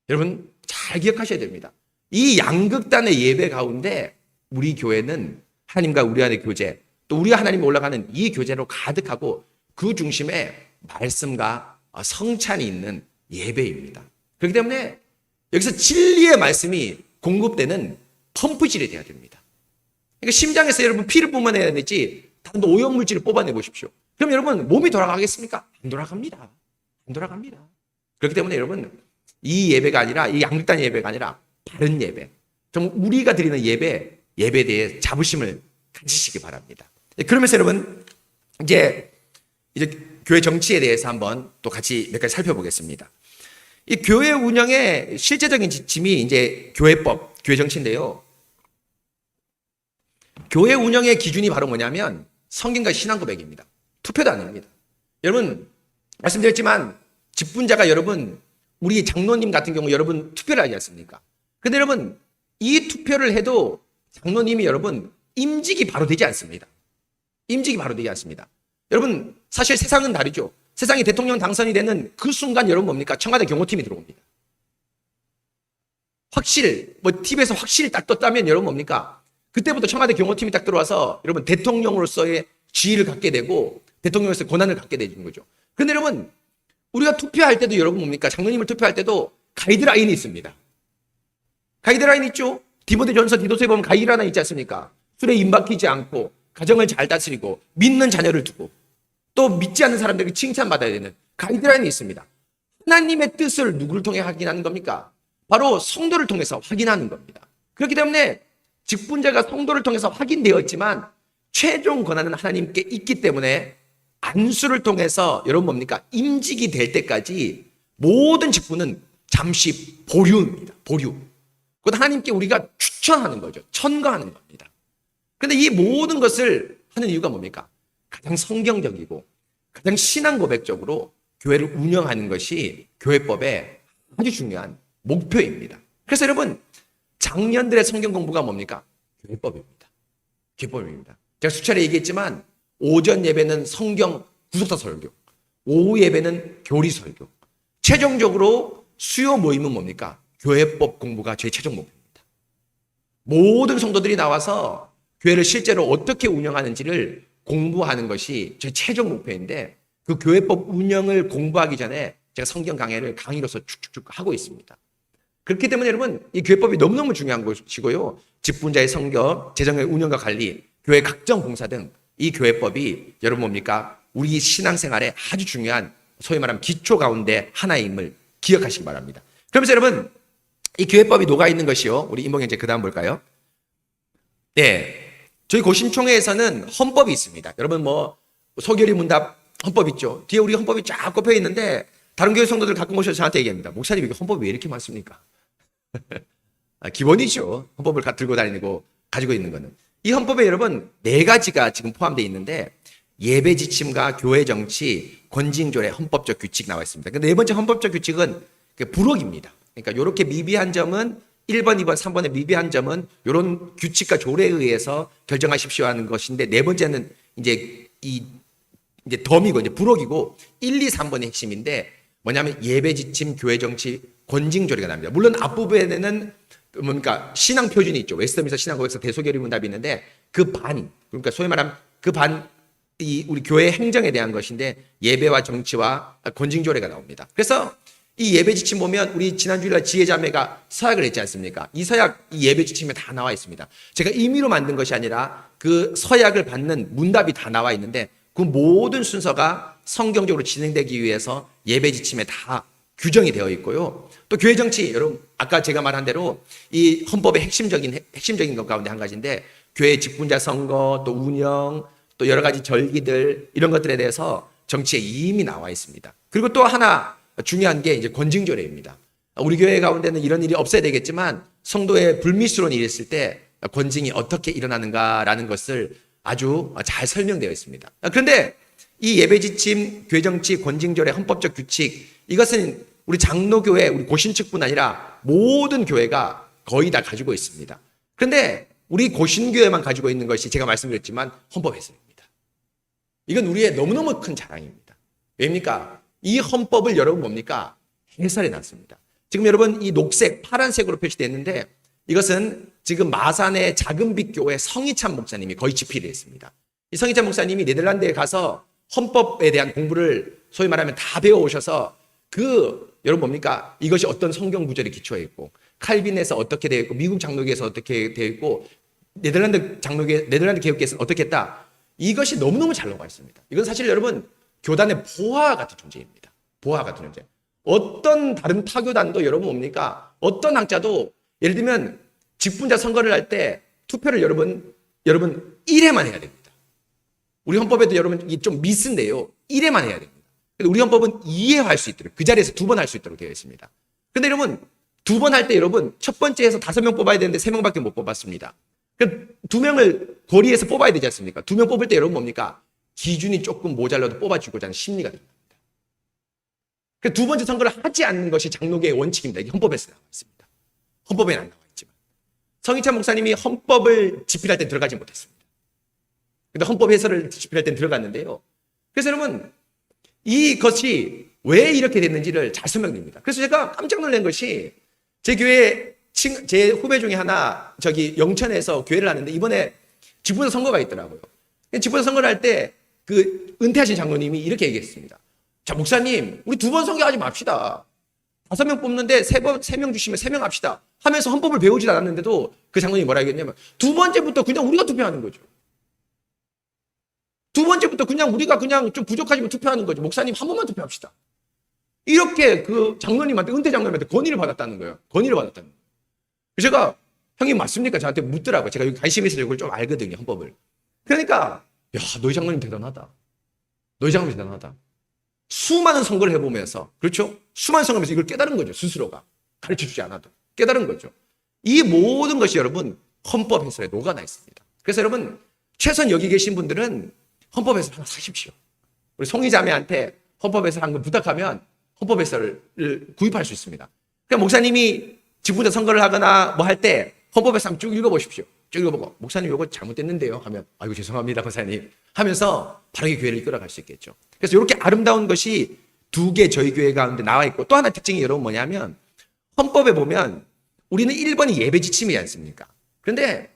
여러분 잘 기억하셔야 됩니다. 이 양극단의 예배 가운데 우리 교회는 하나님과 우리 안의 교제, 또 우리가 하나님이 올라가는 이 교제로 가득하고 그 중심에 말씀과 성찬이 있는 예배입니다. 그렇기 때문에 여기서 진리의 말씀이 공급되는 펌프질이 돼야 됩니다. 그러니까 심장에서 여러분 피를 뿜어내야 되지 다른 오염물질을 뽑아내 보십시오. 그럼 여러분 몸이 돌아가겠습니까? 안 돌아갑니다. 안 돌아갑니다. 그렇기 때문에 여러분 이 예배가 아니라 이 양육단 예배가 아니라 바른 예배. 정말 우리가 드리는 예배에 대해 자부심을 가지시기 바랍니다. 그러면서 여러분 이제 교회 정치에 대해서 한번 또 같이 몇 가지 살펴보겠습니다. 이 교회 운영의 실제적인 지침이 이제 교회법, 교회 정치인데요. 교회 운영의 기준이 바로 뭐냐면 성경과 신앙 고백입니다. 투표도 안 됩니다. 여러분 말씀드렸지만 직분자가 여러분 우리 장로님 같은 경우 여러분 투표를 하지 않습니까? 근데 여러분 이 투표를 해도 장로님이 여러분 임직이 바로 되지 않습니다. 임직이 바로 되지 않습니다. 여러분 사실 세상은 다르죠. 세상이 대통령 당선이 되는 그 순간 여러분 뭡니까? 청와대 경호팀이 들어옵니다. TV에서 확실 딱 떴다면 여러분 뭡니까? 그때부터 청와대 경호팀이 딱 들어와서 여러분 대통령으로서의 지위를 갖게 되고 대통령으로서 권한을 갖게 되는 거죠. 그런데 여러분 우리가 투표할 때도 여러분 뭡니까? 장로님을 투표할 때도 가이드라인이 있습니다. 가이드라인 있죠? 디모데전서 디도서에 보면 가이드라인 있지 않습니까? 술에 임박히지 않고 가정을 잘 다스리고 믿는 자녀를 두고 또 믿지 않는 사람들에게 칭찬받아야 되는 가이드라인이 있습니다. 하나님의 뜻을 누구를 통해 확인하는 겁니까? 바로 성도를 통해서 확인하는 겁니다. 그렇기 때문에 직분자가 성도를 통해서 확인되었지만 최종 권한은 하나님께 있기 때문에 안수를 통해서 여러분 뭡니까? 임직이 될 때까지 모든 직분은 잠시 보류입니다. 보류. 곧 하나님께 우리가 추천하는 거죠. 천거하는 겁니다. 그런데 이 모든 것을 하는 이유가 뭡니까? 가장 성경적이고 가장 신앙 고백적으로 교회를 운영하는 것이 교회법의 아주 중요한 목표입니다. 그래서 여러분 장년들의 성경 공부가 뭡니까? 교회법입니다. 교회법입니다. 제가 수차례 얘기했지만 오전 예배는 성경 구속사 설교, 오후 예배는 교리 설교. 최종적으로 수요 모임은 뭡니까? 교회법 공부가 제 최종 목표입니다. 모든 성도들이 나와서 교회를 실제로 어떻게 운영하는지를 공부하는 것이 제 최종 목표인데 그 교회법 운영을 공부하기 전에 제가 성경 강의로서 쭉쭉쭉 하고 있습니다. 그렇기 때문에 여러분 이 교회법이 너무너무 중요한 것이고요. 직분자의 성경, 재정의 운영과 관리, 교회 각종 봉사 등 이 교회법이 여러분 뭡니까? 우리 신앙생활에 아주 중요한 소위 말하면 기초 가운데 하나임을 기억하시기 바랍니다. 그러면서 여러분 이 교회법이 녹아있는 것이요. 우리 인봉형제 그 다음 볼까요? 네, 저희 고신총회에서는 헌법이 있습니다. 여러분 뭐 소결이 문답 헌법 있죠. 뒤에 우리 헌법이 쫙 꼽혀 있는데 다른 교회 성도들 가끔 오셔서 저한테 얘기합니다. 목사님 이게 헌법이 왜 이렇게 많습니까? 기본이죠. 헌법을 들고 다니고 가지고 있는 거는. 이 헌법에 여러분 4가지가 지금 포함되어 있는데 예배 지침과 교회 정치, 권징조례, 헌법적 규칙 나와 있습니다. 근데 4번째 헌법적 규칙은 부록입니다. 그러니까 이렇게 미비한 점은 1번, 2번, 3번의 미비한 점은 이런 규칙과 조례에 의해서 결정하십시오 하는 것인데 4번째는 이제 덤이고 이제 부록이고 1, 2, 3번의 핵심인데 뭐냐면 예배 지침, 교회 정치, 권징조례가 납니다. 물론 앞부분에는 뭡니까? 신앙 표준이 있죠. 웨스터민스터 신앙 고백서 대소결의 문답이 있는데 그 반, 그러니까 소위 말하면 그 반, 우리 교회 행정에 대한 것인데 예배와 정치와 권징조례가 나옵니다. 그래서 이 예배 지침 보면 우리 지난주일날 지혜자매가 서약을 했지 않습니까? 이 서약, 이 예배 지침에 다 나와 있습니다. 제가 임의로 만든 것이 아니라 그 서약을 받는 문답이 다 나와 있는데 그 모든 순서가 성경적으로 진행되기 위해서 예배 지침에 다 규정이 되어 있고요. 또 교회 정치, 여러분 아까 제가 말한 대로 이 헌법의 핵심적인 것 가운데 한 가지인데 교회 직분자 선거, 또 운영, 또 여러 가지 절기들 이런 것들에 대해서 정치에 이미 나와 있습니다. 그리고 또 하나 중요한 게 이제 권징조례입니다. 우리 교회 가운데는 이런 일이 없어야 되겠지만 성도의 불미스러운 일이 있을 때 권징이 어떻게 일어나는가라는 것을 아주 잘 설명되어 있습니다. 그런데 이 예배 지침, 교회 정치, 권징조례, 헌법적 규칙 이것은 우리 장로교회, 우리 고신측뿐 아니라 모든 교회가 거의 다 가지고 있습니다. 그런데 우리 고신교회만 가지고 있는 것이 제가 말씀드렸지만 헌법 해설입니다. 이건 우리의 너무너무 큰 자랑입니다. 왜입니까? 이 헌법을 여러분 뭡니까? 해설해 놨습니다. 지금 여러분 이 녹색, 파란색으로 표시되어 있는데 이것은 지금 마산의 작은빛 교회 성희찬 목사님이 거의 집필을 했습니다. 이 성희찬 목사님이 네덜란드에 가서 헌법에 대한 공부를 소위 말하면 다 배워오셔서 여러분 뭡니까? 이것이 어떤 성경 구절에 기초해 있고 칼빈에서 어떻게 되어 있고 미국 장로교에서 어떻게 되어 있고 네덜란드 개혁교회에서는 어떻게 했다? 이것이 너무너무 잘 나와 있습니다. 이건 사실 여러분 교단의 보화 같은 존재입니다. 보화 같은 존재. 어떤 다른 타교단도 여러분 뭡니까? 어떤 학자도 예를 들면 직분자 선거를 할 때 투표를 여러분 1회만 해야 됩니다. 우리 헌법에도 여러분 이게 좀 미스인데요. 1회만 해야 됩니다. 근데 우리 헌법은 2회 할 수 있도록 그 자리에서 2번 할 수 있도록 되어 있습니다. 근데 여러분 2번 할 때 여러분 첫 번째에서 5명 뽑아야 되는데 3명밖에 못 뽑았습니다. 그럼 2명을 거리에서 뽑아야 되지 않습니까? 2명 뽑을 때 여러분 뭡니까? 기준이 조금 모자라도 뽑아주고자 하는 심리가 됩니다. 그 두 번째 선거를 하지 않는 것이 장로교의 원칙입니다. 이게 헌법에서 나와 있습니다. 헌법에는 안 나와 있지만. 성희찬 목사님이 헌법을 집필할 때 들어가지 못했습니다. 근데 헌법 해설을 집필할 때 들어갔는데요. 그래서 여러분 이것이 왜 이렇게 됐는지를 잘 설명드립니다. 그래서 제가 깜짝 놀란 것이 제 교회 제 후배 중에 하나 영천에서 교회를 하는데 이번에 직분자 선거가 있더라고요. 직분자 선거를 할 때 그 은퇴하신 장로님이 이렇게 얘기했습니다. 자, 목사님, 우리 2번 선거하지 맙시다. 5명 뽑는데 3명 주시면 3명 합시다. 하면서 헌법을 배우지 않았는데도 그 장로님이 뭐라 했냐면 2번째부터 그냥 우리가 투표하는 거죠. 2번째부터 그냥 우리가 그냥 좀 부족하지만 투표하는 거죠. 목사님 한 번만 투표합시다. 이렇게 그 장로님한테, 은퇴 장로님한테 건의를 받았다는 거예요. 건의를 받았다는 거예요. 제가 형님 맞습니까? 저한테 묻더라고요. 제가 여기 관심이 있어서 이걸 좀 알거든요. 헌법을. 그러니까 야, 너희 장로님 대단하다. 너희 장로님 대단하다. 수많은 선거를 해보면서, 그렇죠? 수많은 선거를 하면서 이걸 깨달은 거죠. 스스로가. 가르쳐주지 않아도. 깨달은 거죠. 이 모든 것이 여러분 헌법 해설에 녹아나 있습니다. 그래서 여러분 최선 여기 계신 분들은 헌법 해설 하나 사십시오. 우리 송이자매한테 헌법 해설 한 번 부탁하면 헌법 해설을 구입할 수 있습니다. 그러니까 목사님이 직분자 선거를 하거나 뭐 할 때 헌법 해설 한번 쭉 읽어보십시오. 쭉 읽어보고 목사님 이거 잘못됐는데요 하면 아이고 죄송합니다 목사님 하면서 바르게 교회를 이끌어갈 수 있겠죠. 그래서 이렇게 아름다운 것이 2개 저희 교회 가운데 나와 있고 또 하나 특징이 여러분 뭐냐면 헌법에 보면 우리는 1번이 예배 지침이지 않습니까? 그런데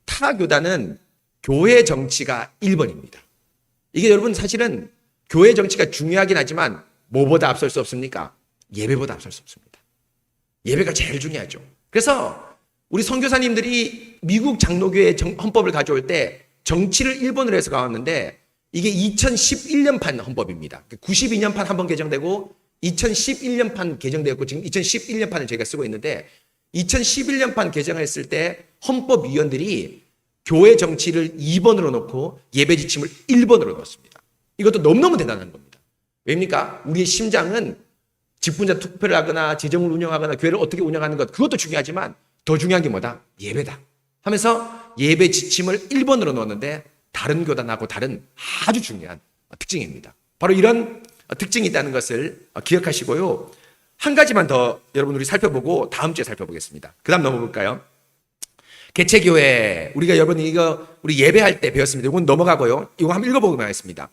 타 교단은 교회 정치가 1번입니다. 이게 여러분 사실은 교회 정치가 중요하긴 하지만 뭐보다 앞설 수 없습니까? 예배보다 앞설 수 없습니다. 예배가 제일 중요하죠. 그래서 우리 선교사님들이 미국 장로교회 헌법을 가져올 때 정치를 1번으로 해서 가왔는데 이게 2011년판 헌법입니다. 92년판 한 번 개정되고 2011년판 개정되었고 지금 2011년판을 저희가 쓰고 있는데 2011년판 개정했을 때 헌법위원들이 교회 정치를 2번으로 놓고 예배 지침을 1번으로 넣었습니다. 이것도 너무너무 대단한 겁니다. 왜입니까? 우리의 심장은 직분자 투표를 하거나 재정을 운영하거나 교회를 어떻게 운영하는 것 그것도 중요하지만 더 중요한 게 뭐다? 예배다. 하면서 예배 지침을 1번으로 넣었는데 다른 교단하고 다른 아주 중요한 특징입니다. 바로 이런 특징이 있다는 것을 기억하시고요. 한 가지만 더 여러분 우리 살펴보고 다음 주에 살펴보겠습니다. 그 다음 넘어볼까요? 개체교회 우리가 여러분 이거 우리 예배할 때 배웠습니다. 이건 넘어가고요. 이거 한번 읽어보기만 하겠습니다.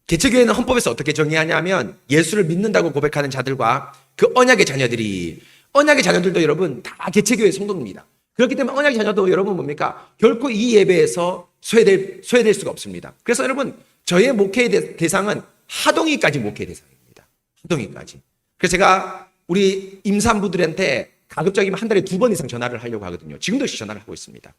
개체교회는 헌법에서 어떻게 정의하냐면 예수를 믿는다고 고백하는 자들과 그 언약의 자녀들도 여러분 다 개체교회 성도입니다. 그렇기 때문에 언약의 자녀도 여러분 뭡니까? 결코 이 예배에서 소외될 수가 없습니다. 그래서 여러분 저의 목회의 대상은 하동이까지 목회의 대상입니다. 하동이까지. 그래서 제가 우리 임산부들한테 가급적이면 한 달에 2번 이상 전화를 하려고 하거든요. 지금도 전화를 하고 있습니다.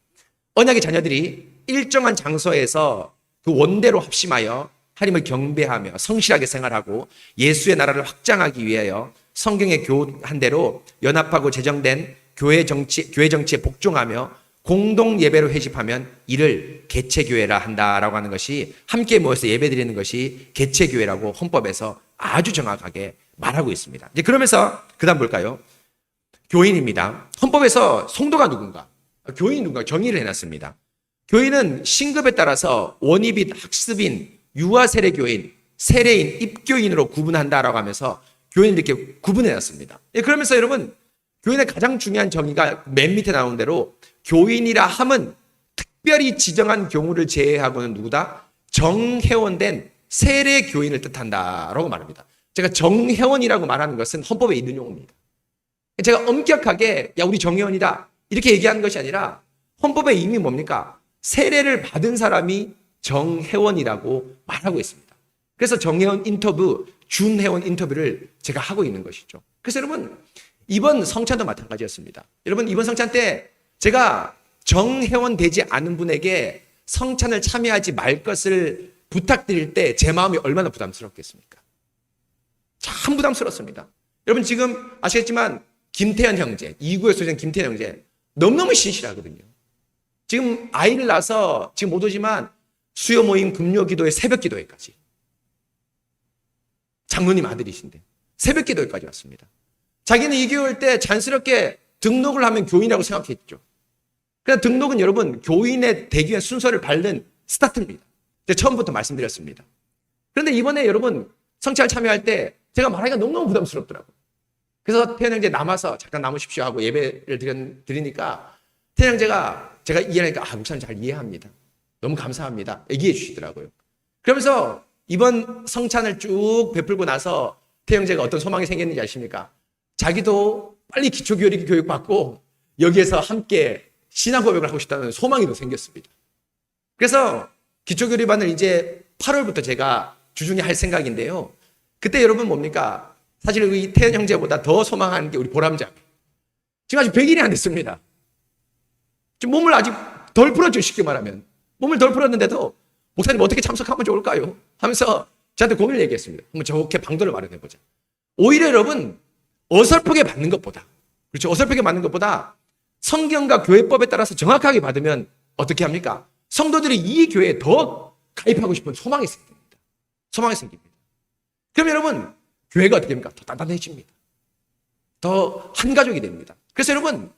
언약의 자녀들이 일정한 장소에서 그 원대로 합심하여 하나님을 경배하며 성실하게 생활하고 예수의 나라를 확장하기 위하여 성경에 교훈한 대로 연합하고 제정된 교회 정치에 복종하며 공동 예배로 회집하면 이를 개체교회라 한다라고 하는 것이 함께 모여서 예배드리는 것이 개체교회라고 헌법에서 아주 정확하게 말하고 있습니다. 이제 그러면서 그다음 볼까요? 교인입니다. 헌법에서 성도가 누군가? 교인이 누군가 정의를 해놨습니다. 교인은 신급에 따라서 원입인, 학습인, 유아 세례교인, 세례인, 입교인으로 구분한다라고 하면서 교인을 이렇게 구분해놨습니다. 그러면서 여러분 교인의 가장 중요한 정의가 맨 밑에 나온 대로 교인이라 함은 특별히 지정한 경우를 제외하고는 누구다? 정회원된 세례 교인을 뜻한다라고 말합니다. 제가 정회원이라고 말하는 것은 헌법에 있는 용어입니다. 제가 엄격하게 야 우리 정회원이다 이렇게 얘기하는 것이 아니라 헌법에 이미 뭡니까? 세례를 받은 사람이 정회원이라고 말하고 있습니다. 그래서 정회원 인터뷰, 준회원 인터뷰를 제가 하고 있는 것이죠. 그래서 여러분 이번 성찬도 마찬가지였습니다. 여러분 이번 성찬 때 제가 정회원 되지 않은 분에게 성찬을 참여하지 말 것을 부탁드릴 때 제 마음이 얼마나 부담스럽겠습니까? 참 부담스럽습니다. 여러분 지금 아시겠지만 김태현 형제, 2구에 소진 김태현 형제 너무너무 신실하거든요. 지금 아이를 낳아서 지금 못 오지만 수요 모임 금요 기도회 새벽 기도회까지 장로님 아들이신데 새벽 기도회까지 왔습니다. 자기는 이 교회 올 때 자연스럽게 등록을 하면 교인이라고 생각했죠. 그냥 등록은 여러분 교인의 되기 위한 순서를 밟는 스타트입니다. 제가 처음부터 말씀드렸습니다. 그런데 이번에 여러분 성찬을 참여할 때 제가 말하기가 너무너무 부담스럽더라고요. 그래서 태현 형제 남아서 잠깐 남으십시오 하고 예배를 드리니까 태현 형제가 제가 이해하니까 목사님 잘 이해합니다. 너무 감사합니다. 얘기해 주시더라고요. 그러면서 이번 성찬을 쭉 베풀고 나서 태현 형제가 어떤 소망이 생겼는지 아십니까? 자기도 빨리 기초교리 교육 받고 여기에서 함께 신앙 고백을 하고 싶다는 소망이 더 생겼습니다. 그래서 기초교리반을 이제 8월부터 제가 주중에 할 생각인데요. 그때 여러분 뭡니까? 사실 우리 태연 형제보다 더 소망하는 게 우리 보람자. 지금 아직 100일이 안 됐습니다. 지금 몸을 아직 덜 풀었죠, 쉽게 말하면. 몸을 덜 풀었는데도 목사님 어떻게 참석하면 좋을까요? 하면서 저한테 고민을 얘기했습니다. 한번 좋게 방도를 마련해보자. 오히려 여러분 어설프게 받는 것보다, 그렇죠? 어설프게 받는 것보다 성경과 교회법에 따라서 정확하게 받으면 어떻게 합니까? 성도들이 이 교회에 더 가입하고 싶은 소망이 생깁니다. 소망이 생깁니다. 그럼 여러분 교회가 어떻게 됩니까? 더 단단해집니다. 더 한 가족이 됩니다. 그래서 여러분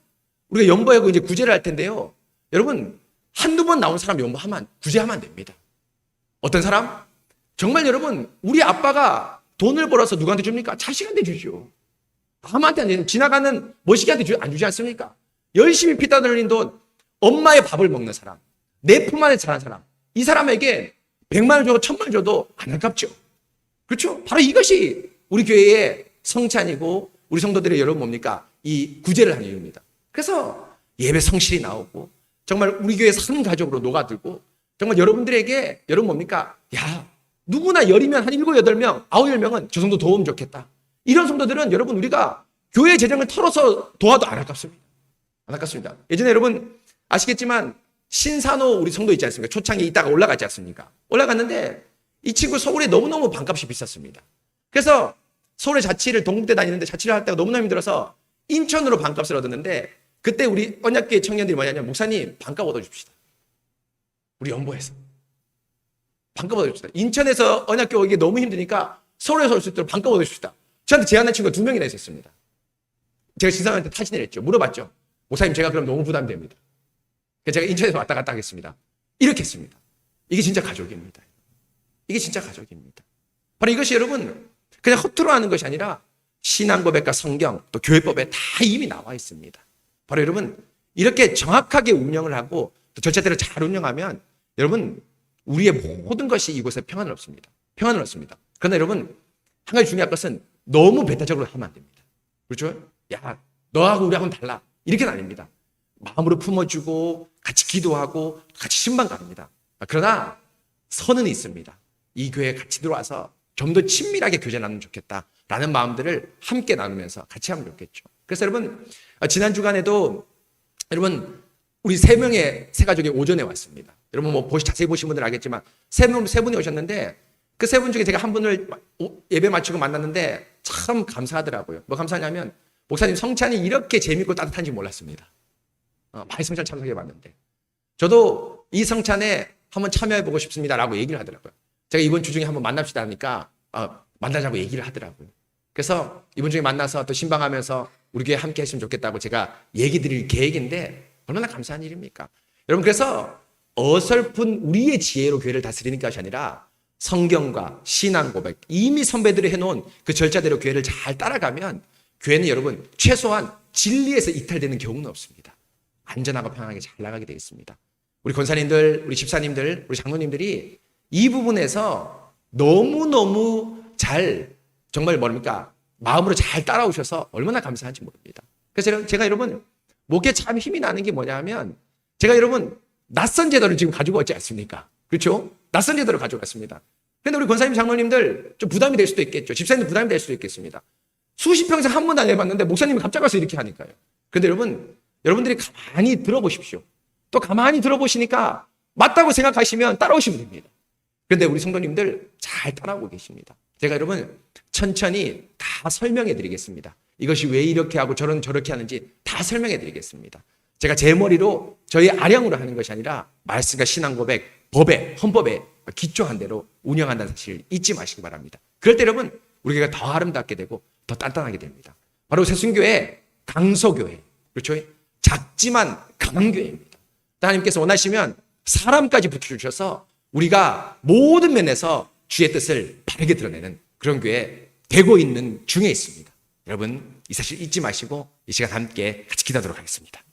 우리가 연보하고 이제 구제를 할 텐데요. 여러분 한두 번 나온 사람 연보하면 구제하면 안 됩니다. 어떤 사람? 정말 여러분 우리 아빠가 돈을 벌어서 누구한테 줍니까? 자식한테 주죠. 아무한테 안 주죠. 지나가는 머시기한테 안 주지 않습니까? 열심히 피땀 흘린 돈, 엄마의 밥을 먹는 사람, 내 품 안에 자란 사람, 이 사람에게 100만 원 줘도 1000만 원 줘도 안 아깝죠. 그렇죠? 바로 이것이 우리 교회의 성찬이고 우리 성도들의 여러분 뭡니까? 이 구제를 하는 이유입니다. 그래서 예배 성실이 나오고 정말 우리 교회에서 한 가족으로 녹아들고 정말 여러분들에게 여러분 뭡니까? 야, 누구나 열이면 한 7, 8명, 9, 10명은 저 정도 도움 좋겠다. 이런 성도들은 여러분 우리가 교회 재정을 털어서 도와도 안 아깝습니다. 안 아깝습니다. 예전에 여러분 아시겠지만 신산호 우리 성도 있지 않습니까? 초창기에 있다가 올라갔지 않습니까? 올라갔는데 이 친구 서울에 너무너무 방값이 비쌌습니다. 그래서 서울에 자취를 동국대 다니는데 자취를 할 때가 너무나 힘들어서 인천으로 방값을 얻었는데 그때 우리 언약교회 청년들이 뭐냐면 목사님 방값 얻어줍시다. 우리 연보에서 방값 얻어줍시다. 인천에서 언약교회 오기 너무 힘드니까 서울에서 올 수 있도록 방값 얻어줍시다. 저한테 제안한 친구가 2명이나 있었습니다. 제가 신상한테 타진을 했죠. 물어봤죠. 목사님 제가 그럼 너무 부담됩니다. 그래서 제가 인천에서 왔다 갔다 하겠습니다. 이렇게 했습니다. 이게 진짜 가족입니다. 이게 진짜 가족입니다. 바로 이것이 여러분 그냥 허투루 하는 것이 아니라 신앙 고백과 성경 또 교회법에 다 이미 나와 있습니다. 바로 여러분 이렇게 정확하게 운영을 하고 또 절차대로 잘 운영하면 여러분 우리의 모든 것이 이곳에 평안을 얻습니다. 평안을 얻습니다. 그러나 여러분 한 가지 중요한 것은 너무 배타적으로 하면 안 됩니다. 그렇죠? 야 너하고 우리하고는 달라. 이렇게는 아닙니다. 마음으로 품어주고 같이 기도하고 같이 신방 갑니다. 그러나 선은 있습니다. 이 교회에 같이 들어와서 좀 더 친밀하게 교제 나누면 좋겠다라는 마음들을 함께 나누면서 같이 하면 좋겠죠. 그래서 여러분 지난 주간에도 여러분 우리 3명의 세 가족이 오전에 왔습니다. 여러분 뭐 자세히 보신 분들 알겠지만 세 분이 오셨는데 그 3분 중에 제가 한 분을 예배 마치고 만났는데 참 감사하더라고요. 뭐 감사하냐면 목사님 성찬이 이렇게 재밌고 따뜻한지 몰랐습니다. 많이 성찬 참석해 봤는데 저도 이 성찬에 한번 참여해보고 싶습니다라고 얘기를 하더라고요. 제가 이번 주 중에 한번 만납시다 하니까 만나자고 얘기를 하더라고요. 그래서 이번 주에 만나서 또 신방하면서 우리 교회 함께 했으면 좋겠다고 제가 얘기 드릴 계획인데 얼마나 감사한 일입니까? 여러분 그래서 어설픈 우리의 지혜로 교회를 다스리는 것이 아니라 성경과 신앙 고백 이미 선배들이 해놓은 그 절차대로 교회를 잘 따라가면 교회는 여러분 최소한 진리에서 이탈되는 경우는 없습니다. 안전하고 평안하게 잘 나가게 되어 있습니다. 우리 권사님들, 우리 집사님들, 우리 장로님들이 이 부분에서 너무너무 잘 정말 뭡니까? 마음으로 잘 따라오셔서 얼마나 감사한지 모릅니다. 그래서 제가 여러분 목에 참 힘이 나는 게 뭐냐면 제가 여러분 낯선 제도를 지금 가지고 왔지 않습니까? 그렇죠? 낯선 제도를 가지고 왔습니다. 그런데 우리 권사님 장로님들 좀 부담이 될 수도 있겠죠. 집사님들 부담이 될 수도 있겠습니다. 수십 평생 한 번도 안 해봤는데 목사님이 갑자기 와서 이렇게 하니까요. 그런데 여러분 여러분들이 가만히 들어보십시오. 또 가만히 들어보시니까 맞다고 생각하시면 따라오시면 됩니다. 그런데 우리 성도님들 잘 따라오고 계십니다. 제가 여러분 천천히 다 설명해 드리겠습니다. 이것이 왜 이렇게 하고 저렇게 하는지 다 설명해 드리겠습니다. 제가 제 머리로 저희 아량으로 하는 것이 아니라 말씀과 신앙 고백, 법에, 헌법에 기초한 대로 운영한다는 사실 잊지 마시기 바랍니다. 그럴 때 여러분 우리 교회가 더 아름답게 되고 더 단단하게 됩니다. 바로 새순교회 강소교회, 그렇죠? 작지만 강한 교회입니다. 하나님께서 원하시면 사람까지 붙여주셔서 우리가 모든 면에서 주의 뜻을 바르게 드러내는 그런 교회 되고 있는 중에 있습니다. 여러분 이 사실 잊지 마시고 이 시간 함께 같이 기도하도록 하겠습니다.